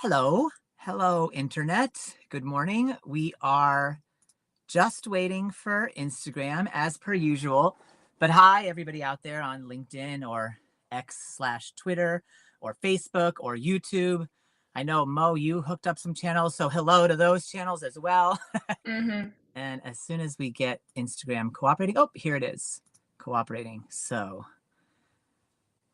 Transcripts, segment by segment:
Hello. Hello, Internet. Good morning. We are just waiting for Instagram as per usual. But hi, everybody out there on LinkedIn or X/Twitter or Facebook or YouTube. I know, Mo, you hooked up some channels, so hello to those channels as well. Mm-hmm. And as soon as we get Instagram cooperating, oh, here it is, cooperating. So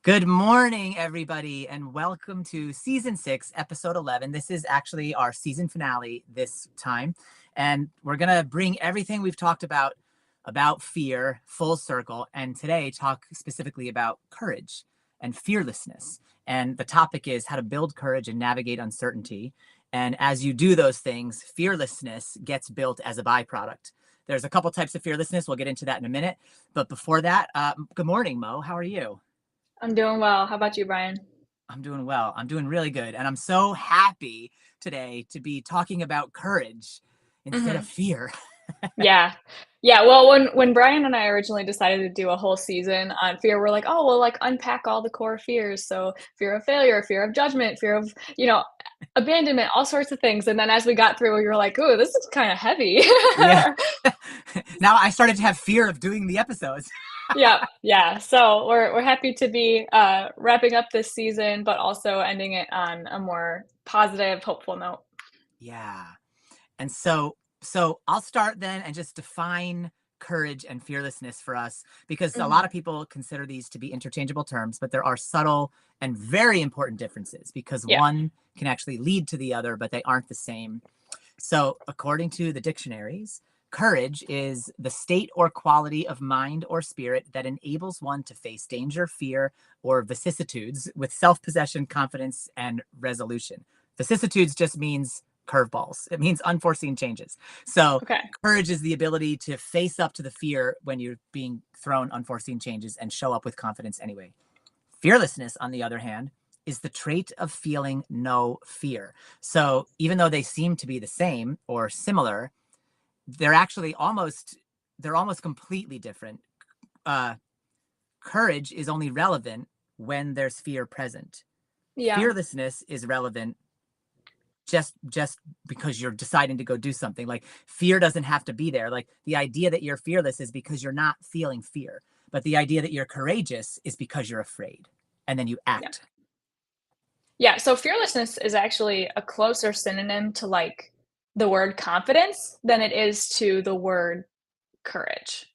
good morning, everybody, and welcome to Season 6, Episode 11. This is actually our season finale this time, and we're going to bring everything we've talked about fear full circle, and today talk specifically about courage and fearlessness. And the topic is how to build courage and navigate uncertainty. And as you do those things, fearlessness gets built as a byproduct. There's a couple types of fearlessness. We'll get into that in a minute. But before that, good morning, Mo. How are you? I'm doing well. How about you, Brian? I'm doing well. I'm doing really good. And I'm so happy today to be talking about courage instead of Mm-hmm. fear. Yeah. Yeah. Well, when Brian and I originally decided to do a whole season on fear, we're like, oh, we'll like unpack all the core fears. So fear of failure, fear of judgment, fear of, abandonment, all sorts of things. And then as we got through, we were like, ooh, this is kind of heavy. Yeah. Now I started to have fear of doing the episodes. Yeah. Yeah. So we're happy to be wrapping up this season, but also ending it on a more positive, hopeful note. Yeah. And so I'll start then and just define courage and fearlessness for us, because a lot Mm-hmm. of people consider these to be interchangeable terms, but there are subtle and very important differences because Yeah. one can actually lead to the other, but they aren't the same. So, according to the dictionaries, courage is the state or quality of mind or spirit that enables one to face danger, fear, or vicissitudes with self possession, confidence, and resolution. Vicissitudes just means curveballs, it means unforeseen changes. So, Okay. courage is the ability to face up to the fear when you're being thrown unforeseen changes and show up with confidence anyway. Fearlessness, on the other hand, is the trait of feeling no fear. So even though they seem to be the same or similar, they're actually they're almost completely different. Uh, Courage is only relevant when there's fear present. Yeah. Fearlessness is relevant just because you're deciding to go do something. Like fear doesn't have to be there. Like the idea that you're fearless is because you're not feeling fear, but the idea that you're courageous is because you're afraid, and then you Yeah. act. Yeah, so fearlessness is actually a closer synonym to like the word confidence than it is to the word courage.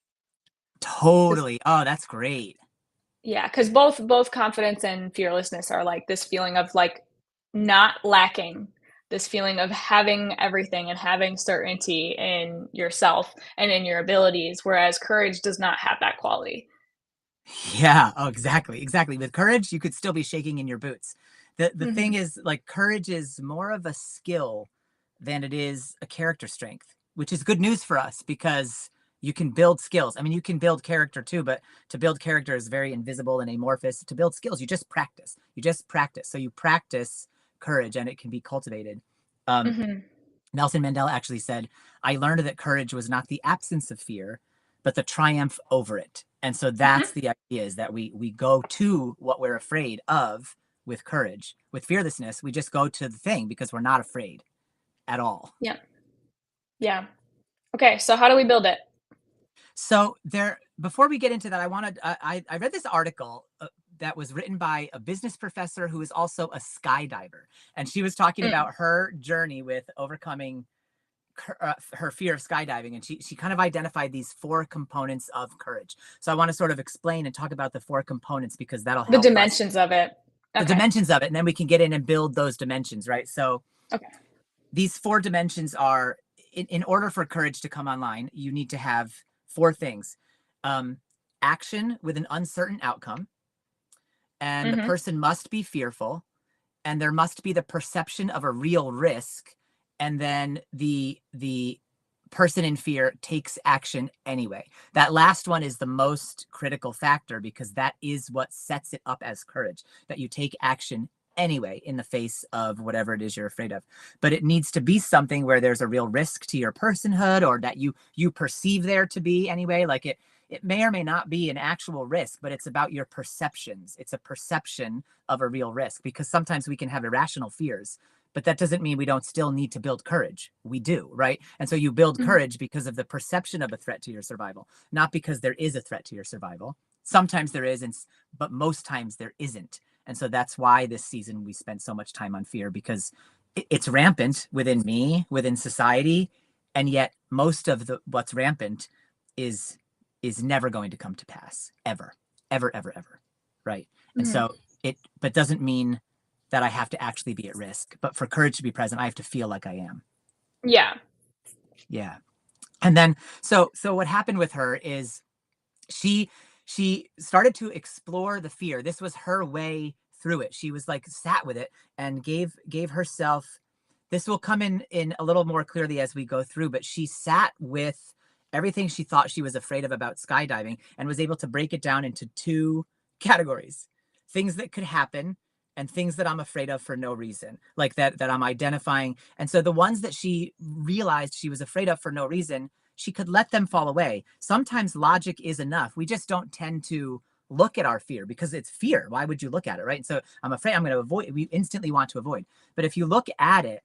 'Cause Totally. Oh, that's great. yeah, because both confidence and fearlessness are like this feeling of like not lacking, this feeling of having everything and having certainty in yourself and in your abilities, whereas courage does not have that quality. Yeah. Oh, exactly. Exactly. With courage, you could still be shaking in your boots. The thing Mhm. is, like, courage is more of a skill than it is a character strength, which is good news for us because you can build skills. I mean, you can build character too, but to build character is very invisible and amorphous. To build skills, you just practice. You just practice. So you practice courage and it can be cultivated. Um, Mhm. Nelson Mandela actually said, I learned that courage was not the absence of fear, but the triumph over it. And so Mhm. that's the idea, is that we go to what we're afraid of with courage. With fearlessness, we just go to the thing because we're not afraid at all. Yeah. Yeah. Okay, so how do we build it? So there, before we get into that, I wanted, I read this article that was written by a business professor who is also a skydiver. And she was talking Mm. about her journey with overcoming her fear of skydiving, and she kind of identified these four components of courage. So I want to sort of explain and talk about the four components because that'll The help us, dimensions of it. the Okay. dimensions of it, and then we can get in and build those dimensions, right? So Okay. these four dimensions are, in order for courage to come online, you need to have four things: um, action with an uncertain outcome, and the Mhm. person must be fearful, and there must be the perception of a real risk, and then the person in fear takes action anyway. That last one is the most critical factor because that is what sets it up as courage, that you take action anyway in the face of whatever it is you're afraid of. But it needs to be something where there's a real risk to your personhood, or that you perceive there to be anyway. Like it may or may not be an actual risk, but it's about your perceptions. It's a perception of a real risk, because sometimes we can have irrational fears, but that doesn't mean we don't still need to build courage. We do, right? And so you build courage because of the perception of a threat to your survival, not because there is a threat to your survival. Sometimes there is, but most times there isn't. And so that's why this season we spent so much time on fear, because it's rampant within me, within society, and yet most of what's rampant is never going to come to pass, ever, ever, ever, ever, right? And so but doesn't mean that I have to actually be at risk. But for courage to be present, I have to feel like I am. Yeah. Yeah. And then so what happened with her is she started to explore the fear. This was her way through it. She was like sat with it and gave herself, this will come in a little more clearly as we go through, but she sat with everything she thought she was afraid of about skydiving and was able to break it down into two categories: things that could happen and things that I'm afraid of for no reason, like that I'm identifying. And so the ones that she realized she was afraid of for no reason, she could let them fall away. Sometimes logic is enough. We just don't tend to look at our fear because it's fear. Why would you look at it, right? And so I'm afraid, I'm going to avoid. We instantly want to avoid. But if you look at it,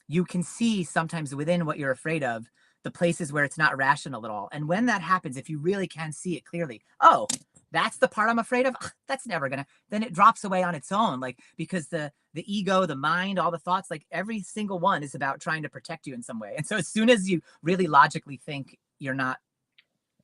you can see sometimes within what you're afraid of, the places where it's not rational at all. And when that happens, if you really can see it clearly, oh, that's the part I'm afraid of. That's never gonna, then it drops away on its own. Like, because the ego, the mind, all the thoughts, like every single one is about trying to protect you in some way. And so as soon as you really logically think you're not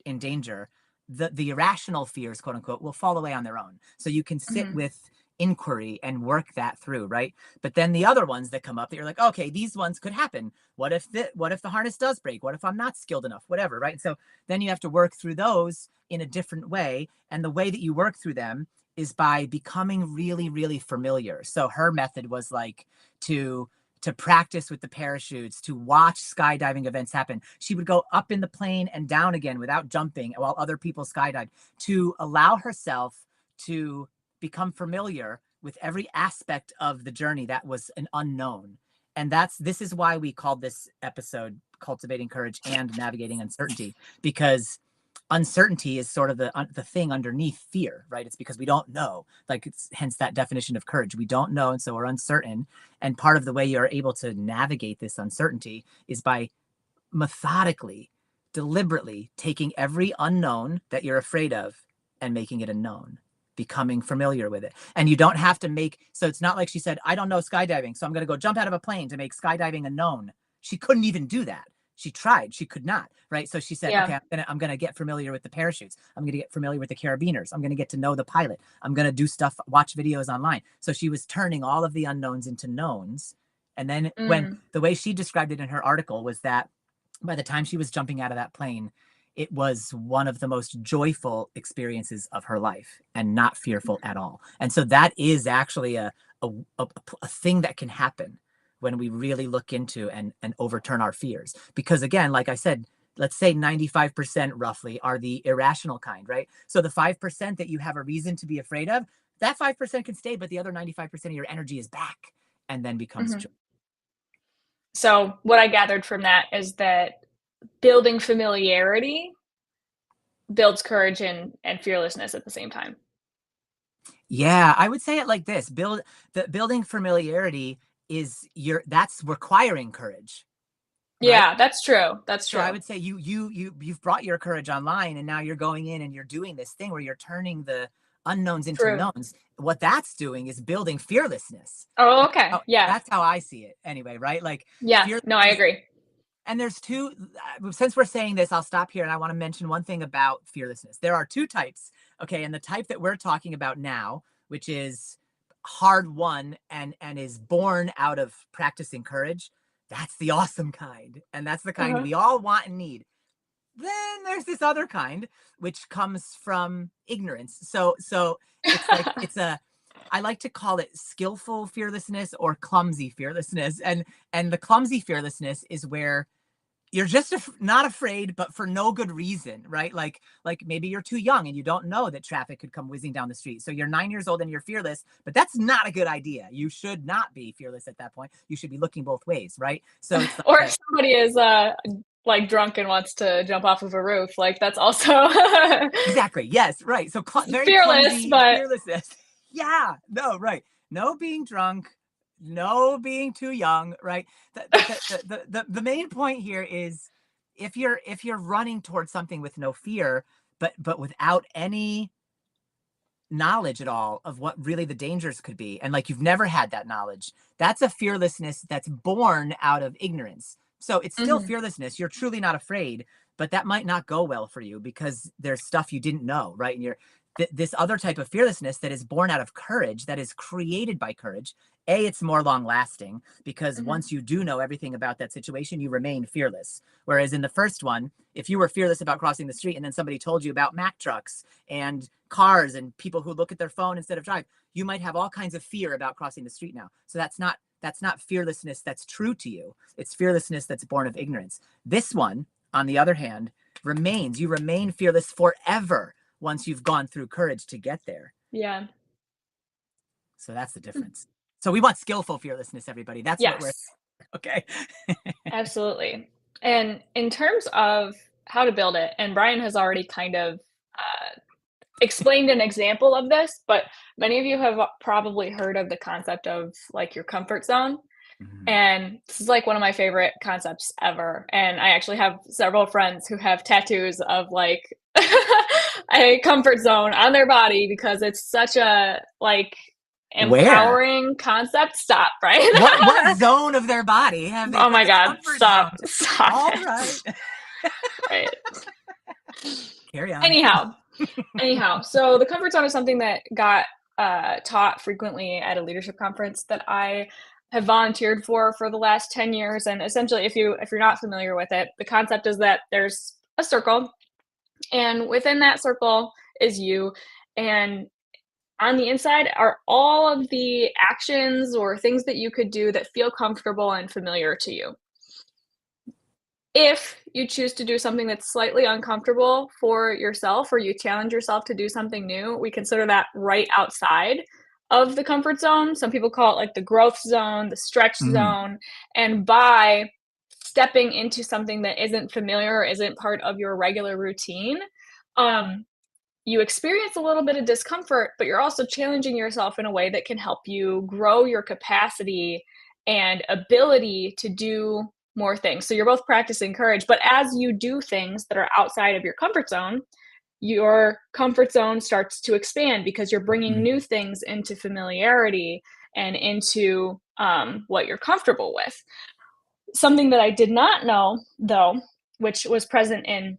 in danger, the irrational fears, quote unquote, will fall away on their own. So you can sit with inquiry and work that through, right? But then the other ones that come up that you're like, okay, these ones could happen. What if the harness does break? What if I'm not skilled enough? Whatever, right? So then you have to work through those in a different way. And the way that you work through them is by becoming really, really familiar. So her method was like to practice with the parachutes, to watch skydiving events happen. She would go up in the plane and down again without jumping while other people skydived, to allow herself to become familiar with every aspect of the journey that was an unknown. And this is why we called this episode Cultivating Courage and Navigating Uncertainty, because uncertainty is sort of the thing underneath fear, right? It's because we don't know, like, it's hence that definition of courage. We don't know, and so we're uncertain. And part of the way you're able to navigate this uncertainty is by methodically, deliberately taking every unknown that you're afraid of and making it a known, becoming familiar with it. And you don't have to so it's not like she said, I don't know skydiving, so I'm going to go jump out of a plane to make skydiving a known. She couldn't even do that. She tried, she could not, right? So she said, okay, I'm gonna get familiar with the parachutes. I'm gonna get familiar with the carabiners. I'm gonna get to know the pilot. I'm gonna do stuff, watch videos online. So she was turning all of the unknowns into knowns. And then when the way she described it in her article was that by the time she was jumping out of that plane, it was one of the most joyful experiences of her life and not fearful at all. And so that is actually a thing that can happen when we really look into and overturn our fears. Because again, like I said, let's say 95% roughly are the irrational kind, right? So the 5% that you have a reason to be afraid of, that 5% can stay, but the other 95% of your energy is back and then becomes joy. So what I gathered from that is that building familiarity builds courage and fearlessness at the same time. Yeah, I would say it like this: building familiarity that's requiring courage. Right? Yeah, that's true. That's true. So I would say you've brought your courage online, and now you're going in and you're doing this thing where you're turning the unknowns into knowns. What that's doing is building fearlessness. Oh, okay. That's how I see it anyway, right? Like, no, I agree. And there's two, since we're saying this, I'll stop here and I want to mention one thing about fearlessness. There are two types. Okay. And the type that we're talking about now, which is hard won and is born out of practicing courage, that's the awesome kind. And that's the kind we all want and need. Then there's this other kind, which comes from ignorance. So it's like, I like to call it skillful fearlessness or clumsy fearlessness. And the clumsy fearlessness is where you're just not afraid, but for no good reason, right? Like maybe you're too young and you don't know that traffic could come whizzing down the street. So you're 9 years old and you're fearless, but that's not a good idea. You should not be fearless at that point. You should be looking both ways, right? So it's like or if somebody is like drunk and wants to jump off of a roof, like that's also exactly. Yes, right. So very fearless, clumsy but fearlessness. Yeah, no, right. No being drunk. no being too young, right? The main point here is if you're running towards something with no fear, but without any knowledge at all of what really the dangers could be, and like you've never had that knowledge, that's a fearlessness that's born out of ignorance. So it's still Mhm. fearlessness. You're truly not afraid, but that might not go well for you because there's stuff you didn't know, right? And you're this other type of fearlessness that is born out of courage, that is created by courage. It's more long lasting because Mhm. once you do know everything about that situation, you remain fearless. Whereas in the first one, if you were fearless about crossing the street and then somebody told you about Mack trucks and cars and people who look at their phone instead of drive, you might have all kinds of fear about crossing the street now. So that's not fearlessness that's true to you. It's fearlessness that's born of ignorance. This one, on the other hand, you remain fearless forever once you've gone through courage to get there. Yeah. So that's the difference. So we want skillful fearlessness, everybody. That's what we're Yes. okay. Absolutely. And in terms of how to build it, and Brian has already kind of explained an example of this, but many of you have probably heard of the concept of like your comfort zone. Mhm. And this is like one of my favorite concepts ever. And I actually have several friends who have tattoos of like a comfort zone on their body because it's such a like Where? empowering concept. Stop, right? What zone of their body have they Oh put my the God, comfort stop, zone? stop All right. it. Right. Carry on. Anyhow, so the comfort zone is something that got taught frequently at a leadership conference that I have volunteered for the last 10 years. And essentially, if you're not familiar with it, the concept is that there's a circle, and within that circle is you, and on the inside are all of the actions or things that you could do that feel comfortable and familiar to you. If you choose to do something that's slightly uncomfortable for yourself or you challenge yourself to do something new, we consider that right outside of the comfort zone. Some people call it like the growth zone, the stretch Mm. zone. And by stepping into something that isn't familiar or isn't part of your regular routine, um, you experience a little bit of discomfort, but you're also challenging yourself in a way that can help you grow your capacity and ability to do more things. So you're both practicing courage, but as you do things that are outside of your comfort zone starts to expand because you're bringing new Mm. things into familiarity and into what you're comfortable with. Something that I did not know, though, which was present in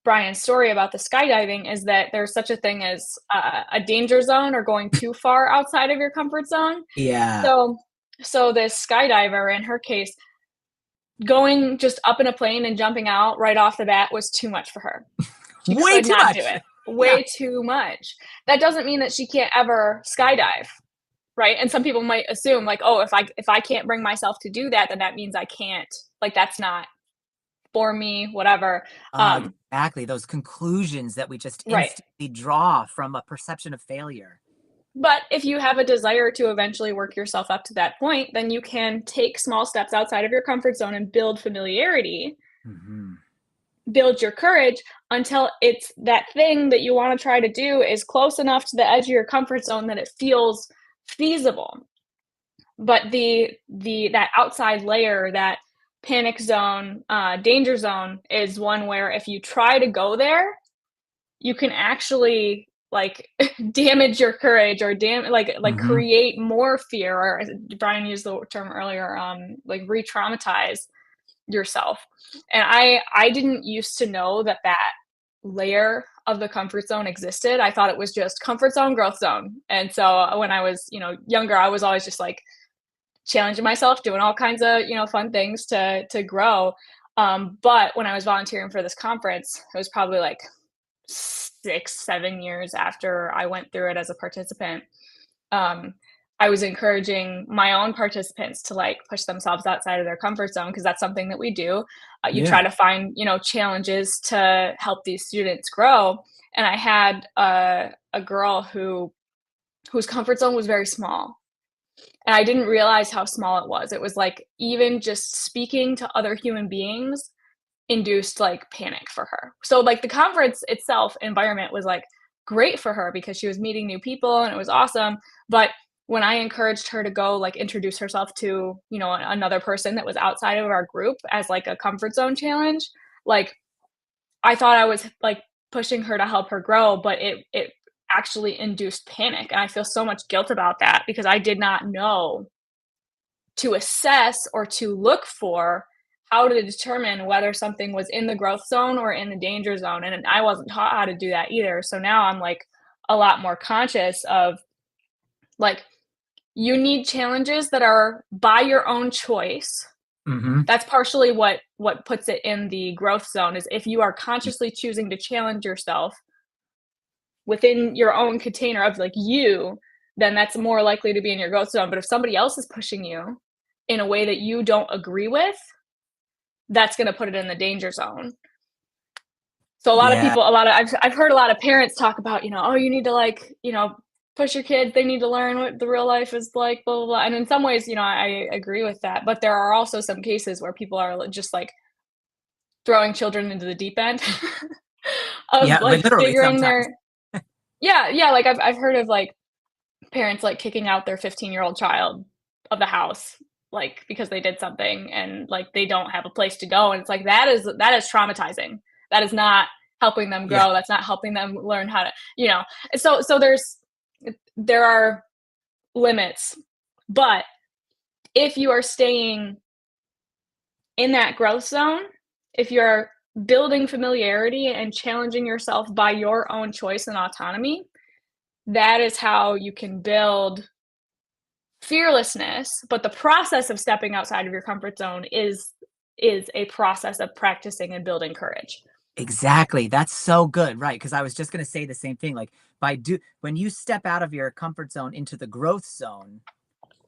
Brian's story about the skydiving, is that there's such a thing as a danger zone or going too far outside of your comfort zone. Yeah. So, so this skydiver, in her case, going just up in a plane and jumping out right off the bat was too much for her. She Way could too not do much. it. Yeah. Way too much. That doesn't mean that she can't ever skydive, right? And some people might assume like, oh, if I can't bring myself to do that, then that means I can't. Like that's not for me, whatever. Um, Exactly. Those conclusions that we just right. instantly draw from a perception of failure. But if you have a desire to eventually work yourself up to that point, then you can take small steps outside of your comfort zone and build familiarity, Hmm. build your courage until it's that thing that you want to try to do is close enough to the edge of your comfort zone that it feels feasible. But the that outside layer, that panic zone, danger zone, is one where if you try to go there, you can actually like damage your courage or like Hmm. create more fear, or Brian used the term earlier, like re-traumatize yourself. And I didn't used to know that that layer of the comfort zone existed. I thought it was just comfort zone, growth zone. And so when I was, younger, I was always just like challenging myself, doing all kinds of, fun things to grow. But when I was volunteering for this conference, it was probably like 6, 7 years after I went through it as a participant. Um, I was encouraging my own participants to like push themselves outside of their comfort zone because that's something that we do. You try Yeah. to find, challenges to help these students grow. And I had a girl whose comfort zone was very small, and I didn't realize how small it was. It was like even just speaking to other human beings induced like panic for her. So like the conference itself environment was like great for her because she was meeting new people and it was awesome. But when I encouraged her to go like introduce herself to, you know, another person that was outside of our group as like a comfort zone challenge, like I thought I was like pushing her to help her grow, but it actually induced panic. And I feel so much guilt about that because I did not know to assess or to look for how to determine whether something was in the growth zone or in the danger zone. And I wasn't taught how to do that either. So now I'm like a lot more conscious of like, you need challenges that are by your own choice. Mm-hmm. That's partially what puts it in the growth zone is if you are consciously choosing to challenge yourself within your own container of like you, then that's more likely to be in your growth zone. But if somebody else is pushing you in a way that you don't agree with, that's going to put it in the danger zone. So a lot of Yeah. people, I've heard a lot of parents talk about, you know, oh, you need to like, you know, push your kids. They need to learn what the real life is like, blah, blah, blah. And in some ways, you know, I agree with that. But there are also some cases where people are just like throwing children into the deep end of Yeah, like literally figuring sometimes. their, yeah. Like I've heard of like parents like kicking out their 15-year-old child of the house, like because they did something and like they don't have a place to go. And it's like that is traumatizing. That is not helping them Yeah. grow. That's not helping them learn how to, you know. So there are limits. But if you are staying in that growth zone, if you're building familiarity and challenging yourself by your own choice and autonomy, that is how you can build fearlessness. But the process of stepping outside of your comfort zone is a process of practicing and building courage. Exactly. That's so good, right? Because I was just going to say the same thing. Like when you step out of your comfort zone into the growth zone,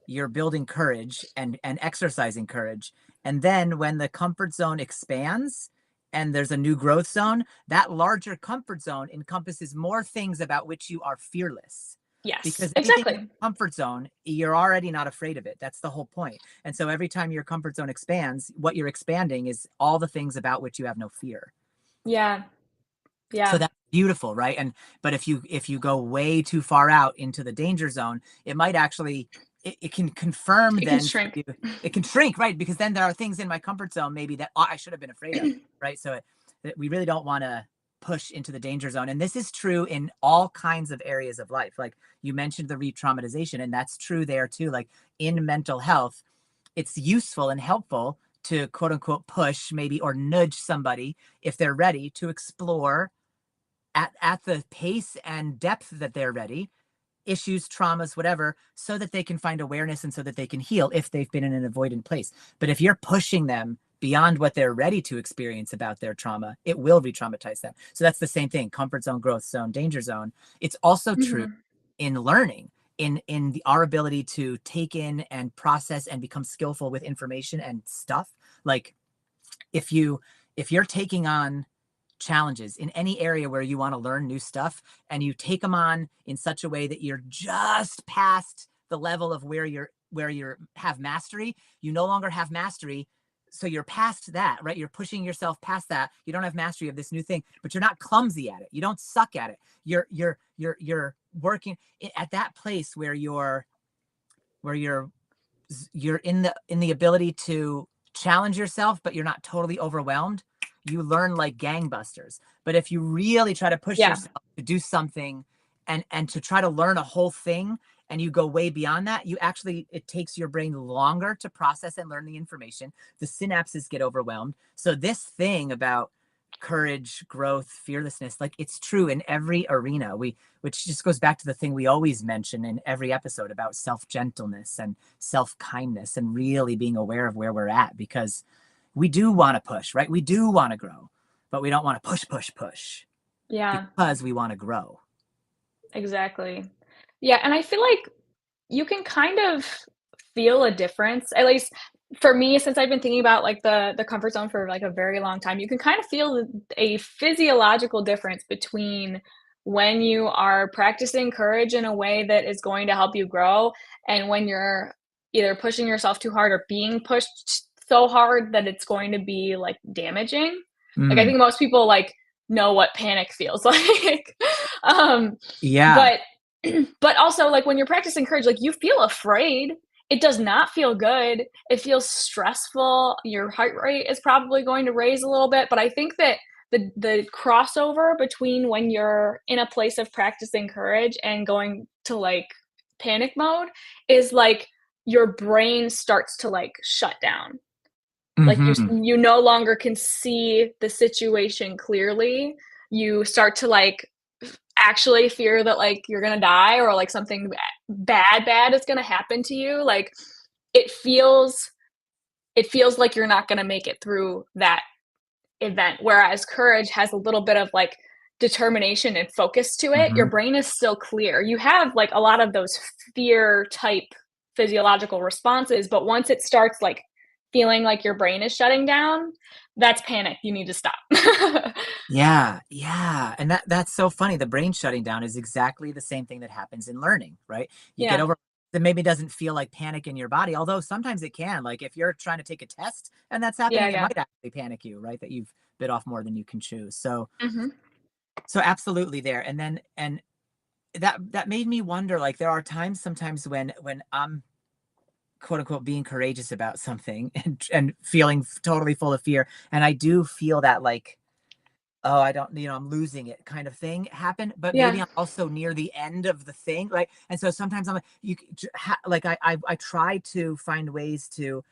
you're building courage and exercising courage. And then when the comfort zone expands and there's a new growth zone, that larger comfort zone encompasses more things about which you are fearless. Yes, Because anything in the exactly. comfort zone, you're already not afraid of it. That's the whole point. And so every time your comfort zone expands, what you're expanding is all the things about which you have no fear. Yeah, So yeah. that's beautiful, right? And but if you go way too far out into the danger zone, it might actually it can confirm It can then for shrink. you, it can shrink, right? Because then there are things in my comfort zone maybe that I should have been afraid of, right? So we really don't want to push into the danger zone. And this is true in all kinds of areas of life. Like you mentioned the re-traumatization, and that's true there too. Like in mental health, it's useful and helpful to quote unquote push maybe or nudge somebody if they're ready to explore at the pace and depth that they're ready, issues, traumas, whatever, so that they can find awareness and so that they can heal if they've been in an avoidant place. But if you're pushing them beyond what they're ready to experience about their trauma, it will re-traumatize them. So that's the same thing: comfort zone, growth zone, danger zone. It's also true Mhm. in learning, our ability to take in and process and become skillful with information and stuff. Like if you if you're taking on challenges in any area where you want to learn new stuff and you take them on in such a way that you're just past the level of where you're have mastery, you no longer have mastery. So you're past that, right? You're pushing yourself past that. You don't have mastery of this new thing, but you're not clumsy at it. You don't suck at it. You're working at that place where you're in the ability to challenge yourself, but you're not totally overwhelmed. You learn like gangbusters. But if you really try to push Yeah. yourself to do something and to try to learn a whole thing and you go way beyond that, it takes your brain longer to process and learn the information. The synapses get overwhelmed. So this thing about courage, growth, fearlessness, like it's true in every arena. Which just goes back to the thing we always mention in every episode about self-gentleness and self-kindness and really being aware of where we're at, because we do want to push, right? We do want to grow, but we don't want to push Yeah, because we want to grow. exactly. Yeah, and I feel like you can kind of feel a difference, at least for me, since I've been thinking about, like, the comfort zone for, like, a very long time, you can kind of feel a physiological difference between when you are practicing courage in a way that is going to help you grow and when you're either pushing yourself too hard or being pushed so hard that it's going to be, like, damaging. Like, I Mm, think most people, like, know what panic feels like. Um, yeah. but But also, like, when you're practicing courage, like, you feel afraid. It does not feel good. It feels stressful. Your heart rate is probably going to raise a little bit, but I think that the crossover between when you're in a place of practicing courage and going to, like, panic mode is, like, your brain starts to, like, shut down. Like, Hmm. you no longer can see the situation clearly. You start to, like, actually fear that, like, you're gonna die or, like, something bad is gonna happen to you. Like, it feels it feels like you're not gonna make it through that event, whereas courage has a little bit of, like, determination and focus to it. Your Hmm. brain is still clear. You have, like, a lot of those fear type physiological responses, but once it starts, like, feeling like your brain is shutting down, that's panic. You need to stop. Yeah, yeah. And that's so funny. The brain shutting down is exactly the same thing that happens in learning, right? You get Yeah. over that maybe doesn't feel like panic in your body, although sometimes it can. Like if you're trying to take a test and that's Yeah, happening, it yeah. might actually panic you, right? That you've bit off more than you can chew. So Mhm. absolutely there. And then and that made me wonder, like there are times sometimes when I'm quote unquote being courageous about something and feeling totally full of fear. And I do feel that like, oh, I don't, I'm losing it kind of thing happen. But maybe Yeah. I'm also near the end of the thing, right? And so sometimes I'm like, like I try to find ways to,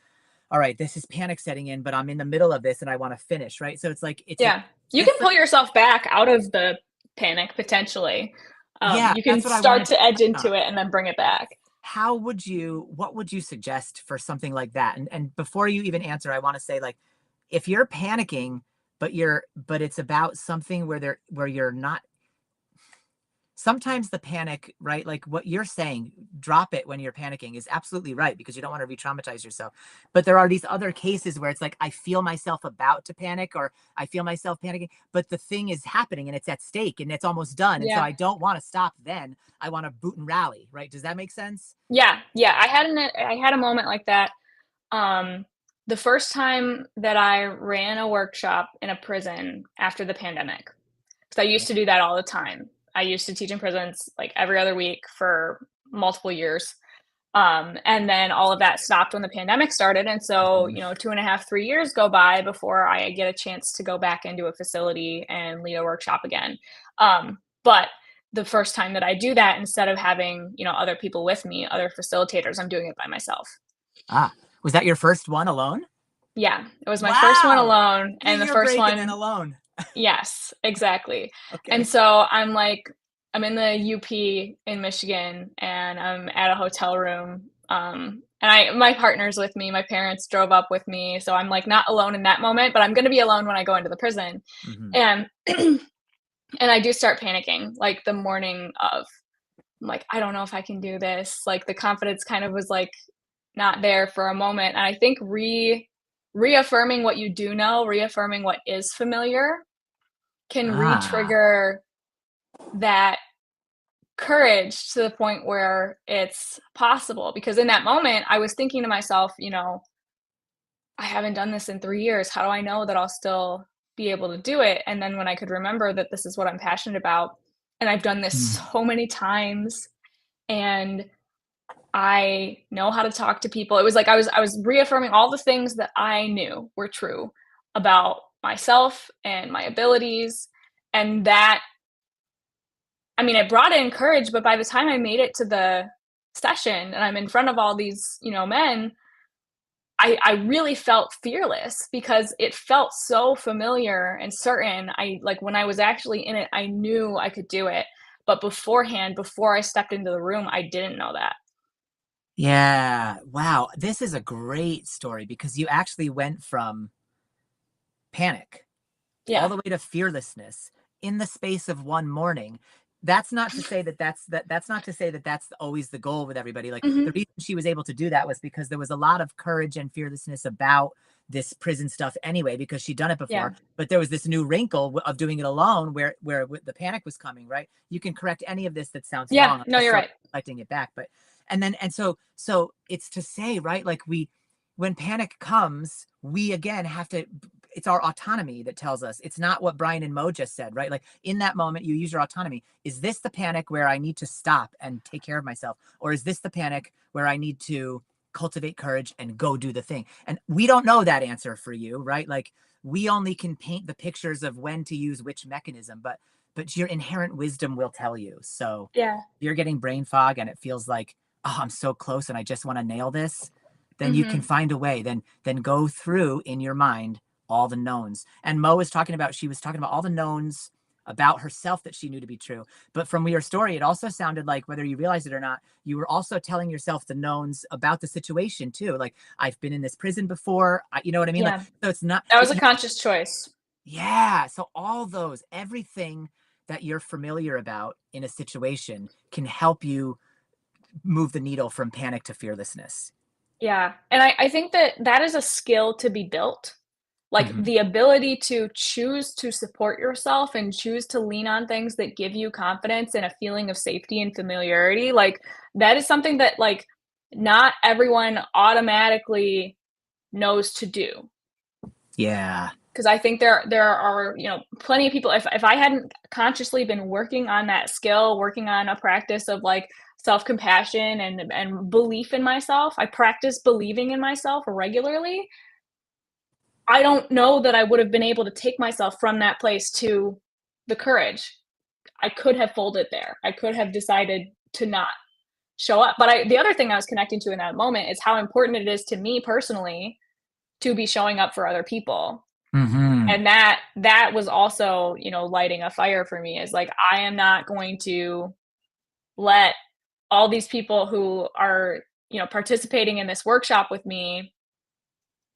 all right, this is panic setting in, but I'm in the middle of this and I want to finish, right? So it's like Yeah. You can it's like pull yourself back out of the panic potentially. yeah, You can that's what I start wanted to to edge touch on. into it and then bring it back. What would you suggest for something like that? And before you even answer, I want to say like if you're panicking but it's about something where you're not, sometimes the panic, right? Like what you're saying, drop it when you're panicking is absolutely right because you don't want to re-traumatize yourself. But there are these other cases where it's like I feel myself about to panic or I feel myself panicking, but the thing is happening and it's at stake and it's almost done. And so Yeah. I don't want to stop then. I want to boot and rally, right? Does that make sense? Yeah. Yeah. I had a moment like that. Um, the first time that I ran a workshop in a prison after the pandemic, because I used Yeah. to do that all the time. I used to teach in prisons like every other week for multiple years. And then all of that stopped when the pandemic started. And so, Mhm. 2.5, 3 years go by before I get a chance to go back into a facility and lead a workshop again. But the first time that I do that, instead of having, other people with me, other facilitators, I'm doing it by myself. Ah, was that your first one alone? Yeah, it was my first one Wow. alone. Give And the your first break and then one, alone. yes, exactly. And Okay. so I'm in the UP in Michigan and I'm at a hotel room. And my partner's with me. My parents drove up with me. So I'm like not alone in that moment, but I'm going to be alone when I go into the prison. Hmm. And, and I do start panicking like the morning of, I'm like, I don't know if I can do this. Like the confidence kind of was like not there for a moment. And I think reaffirming what you do know, reaffirming what is familiar can Ah. re-trigger that courage to the point where it's possible. Because in that moment, I was thinking to myself, I haven't done this in 3 years. How do I know that I'll still be able to do it? And then when I could remember that this is what I'm passionate about, and I've done this Mm. so many times, and I know how to talk to people. It was like I was reaffirming all the things that I knew were true about myself and my abilities, and that, I mean, it brought in courage, but by the time I made it to the session and I'm in front of all these, men, I really felt fearless because it felt so familiar and certain. I like when I was actually in it, I knew I could do it. But beforehand, before I stepped into the room, I didn't know that. Yeah. Wow. This is a great story because you actually went from panic all Yeah. the way to fearlessness in the space of one morning. That's not to say that that's not to say that that's always the goal with everybody. Like the Mhm. reason she was able to do that was because there was a lot of courage and fearlessness about this prison stuff anyway because she'd done it Yeah. before, but there was this new wrinkle of doing it alone where the panic was coming, right? You can correct any of this that sounds Yeah. wrong. I'm No, just you're sort of right. reflecting it back, but and so it's to say, right, like when panic comes, we again have to it's our autonomy that tells us. It's not what Brian and Mo just said, right? Like in that moment, you use your autonomy. Is this the panic where I need to stop and take care of myself? Or is this the panic where I need to cultivate courage and go do the thing? And we don't know that answer for you, right? Like we only can paint the pictures of when to use which mechanism, but your inherent wisdom will tell you. So Yeah. if you're getting brain fog and it feels like, oh, I'm so close and I just want to nail this, then you can Mm-hmm. find a way. Then go through in your mind all the knowns. And Mo was talking about, she was talking about all the knowns about herself that she knew to be true. But from your story, it also sounded like, whether you realized it or not, you were also telling yourself the knowns about the situation too. Like, I've been in this prison before. You know what I mean? Like, Yeah. so it's not, That was a conscious choice. yeah. So all those, everything that you're familiar about in a situation can help you move the needle from panic to fearlessness. Yeah. And I think that that is a skill to be built. Like Mm-hmm. the ability to choose to support yourself and choose to lean on things that give you confidence and a feeling of safety and familiarity. Like that is something that like not everyone automatically knows to do. Yeah. Because I think there are, you know, plenty of people, if I hadn't consciously been working on that skill, working on a practice of, like, self-compassion and belief in myself, I practice believing in myself regularly, I don't know that I would have been able to take myself from that place to the courage. I could have folded there. I could have decided to not show up, but I the other thing I was connecting to in that moment is how important it is to me personally to be showing up for other people. Mm-hmm. And that was also, you know, lighting a fire for me is like, I am not going to let all these people who are, you know, participating in this workshop with me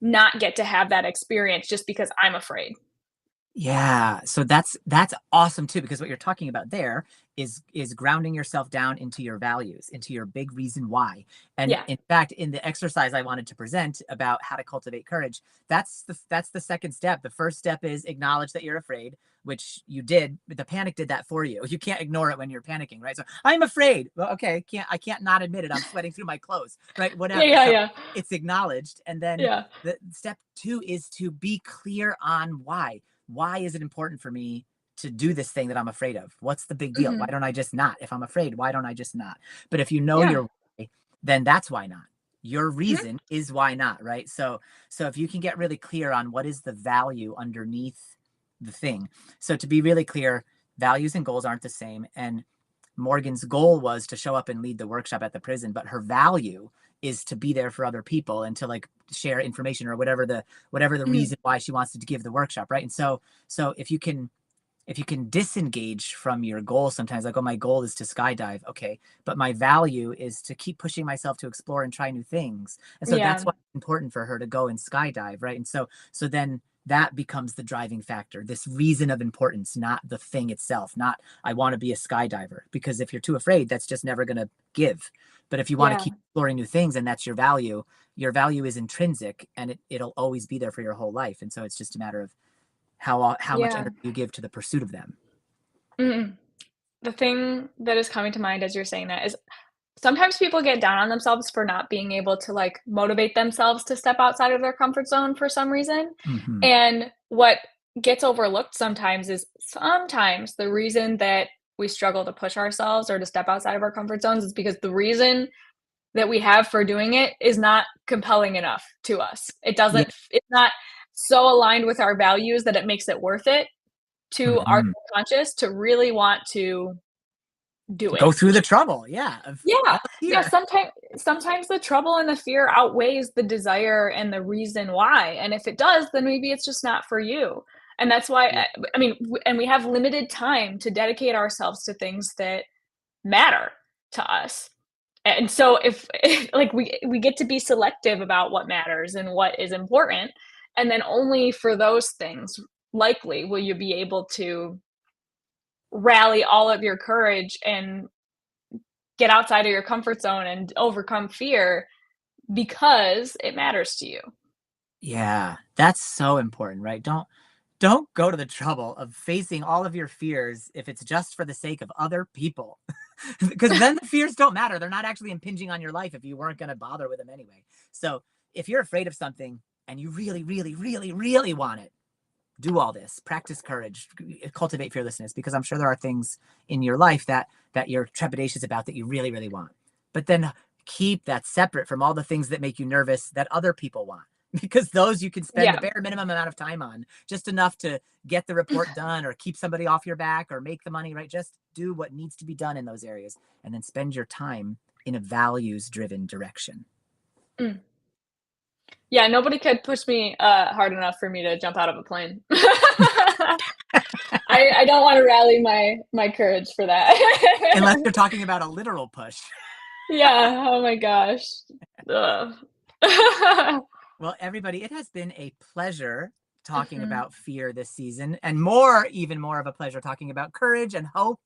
not get to have that experience just because I'm afraid. Yeah. So that's awesome too, because what you're talking about there is grounding yourself down into your values, into your big reason why. And Yeah. in fact, in the exercise I wanted to present about how to cultivate courage, that's the second step. The first step is acknowledge that you're afraid, which you did. The panic did that for you. You can't ignore it when you're panicking, right? So I'm afraid. Well, okay, I can't not admit it. I'm sweating through my clothes, right? Yeah, Whatever. yeah, So yeah. it's acknowledged. And then Yeah. the step two is to be clear on why is it important for me to do this thing that I'm afraid of? What's the big deal? Why Mhm. don't I just not? If I'm afraid, why don't I just not? But if you know Yeah. your why, then that's why not. Your Mhm. reason is why not, right? So if you can get really clear on what is the value underneath the thing. So to be really clear, values and goals aren't the same. And Morgan's goal was to show up and lead the workshop at the prison, but her value is to be there for other people and to like share information or whatever the Mhm. reason why she wants to give the workshop, right? And so if you can disengage from your goal sometimes, like, oh, my goal is to skydive, okay, but my value is to keep pushing myself to explore and try new things. And so that's Yeah. why it's important for her to go and skydive, right? And so then that becomes the driving factor, this reason of importance, not the thing itself, not I want to be a skydiver, because if you're too afraid, that's just never going to give. But if you want to Yeah. keep exploring new things and that's your value is intrinsic, and it'll always be there for your whole life. And so it's just a matter of how much Yeah. energy you give to the pursuit of them. Mhm. The thing that is coming to mind as you're saying that is sometimes people get down on themselves for not being able to, like, motivate themselves to step outside of their comfort zone for some reason, Mm-hmm. and what gets overlooked sometimes is sometimes the reason that we struggle to push ourselves or to step outside of our comfort zones is because the reason that we have for doing it is not compelling enough to us. Yeah. It's not so aligned with our values that it makes it worth it to our Mm-hmm. subconscious to really want to do it. Go through the trouble, yeah, of Yeah, all yeah, here. sometimes the trouble and the fear outweighs the desire and the reason why, and if it does, then maybe it's just not for you, and that's why Yeah. I mean, w and we have limited time to dedicate ourselves to things that matter to us, and so if like, we get to be selective about what matters and what is important, and then only for those things, likely, will you be able to rally all of your courage and get outside of your comfort zone and overcome fear because it matters to you. Yeah, that's so important, right? Don't go to the trouble of facing all of your fears if it's just for the sake of other people. Because then the fears don't matter. They're not actually impinging on your life if you weren't going to bother with them anyway. So if you're afraid of something and you really, really, really, really want it, do all this, practice courage, cultivate fearlessness, because I'm sure there are things in your life that you're trepidatious about that you really, really want. But then keep that separate from all the things that make you nervous that other people want, because those you can spend the Yeah. bare minimum amount of time on, just enough to get the report done or keep somebody off your back or make the money, right? Just do what needs to be done in those areas and then spend your time in a values-driven direction. Mm. Yeah, nobody could push me hard enough for me to jump out of a plane. I don't want to rally my courage for Unless that. you're talking about a literal push. Yeah. Oh my gosh. Ugh. Well, everybody, it has been a pleasure talking Mhm. about fear this season, and even more of a pleasure talking about courage and hope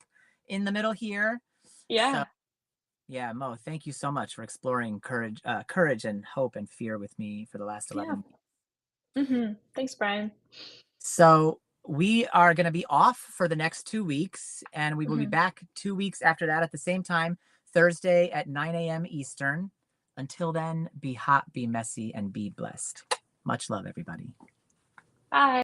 in the middle here. So, Yeah. yeah, Mo, thank you so much for exploring courage and hope and fear with me for the last Yeah. 11 weeks. Thanks, Brian. So, we are going to be off for the next 2 weeks, and we will be Mhm. back 2 weeks after that at the same time, Thursday at 9 a.m. Eastern. Until then, be hot, be messy, and be blessed. Much love, everybody. Bye.